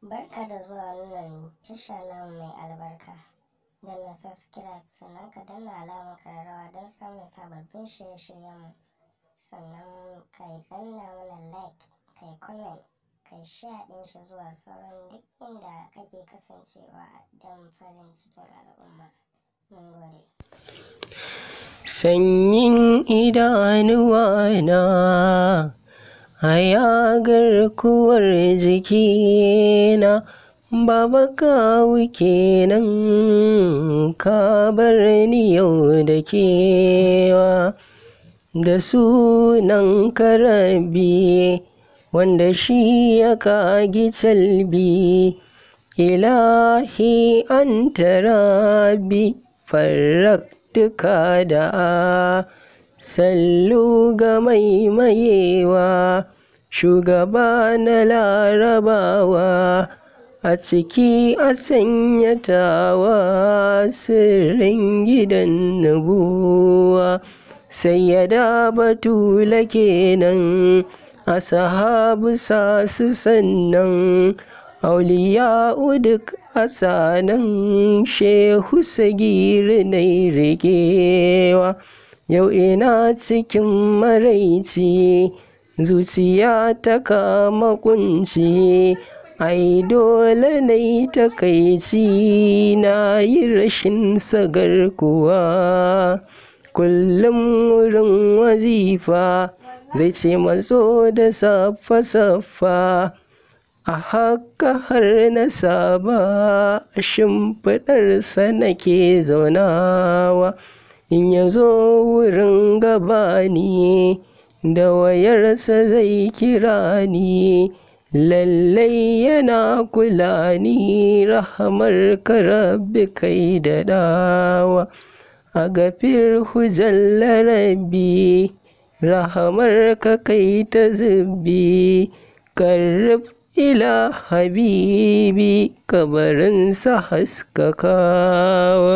Barka da zuwa wannan tasha namu mai albarka. Don na subscribe sannan ka danna alamar ƙararrawa don samun sababbin shirye-shiryenmu. Sannan ka danna mana like, ka comment, ka share ɗin shi zuwa sauran duk inda kake kasancewa don farin cikin al'umma. Mun gode. Sanyin idanuwana ya garkuwar jikina, Baba kawu kenan ka bar ni yau da kewa. Da sunan Rabbi wanda shi ya kagi calbi, Ilahi anta Rabbi farraktuka da sallu ga maimayewa, shugaba na larabawa, a ciki a sanyatawa sirrin gidan nubuwa. Sayyada Batula kenan, ashabu sasu sannan, auliya'u duk asanan, shehu sagiri nai riƙewa. Yau ina cikin maraici, zuciya ta kama kunci, ai dole nai takaici, na yi rashin sagar kuwa. Kullum wurin wazifa zai ce mazo da saffa-saffa, a haka har na saba, a shimfiɗarsa nake zaunawa. In ya zo wurin gabani, da wayarsa zai kira ni, lallai yana kula ni, rahamar ka Rabbi kai daɗawa. A gafir hujalla Rabbi, rahamar ka kai ta zubbi, karrib ila habibi, kabarinsa haskakawa.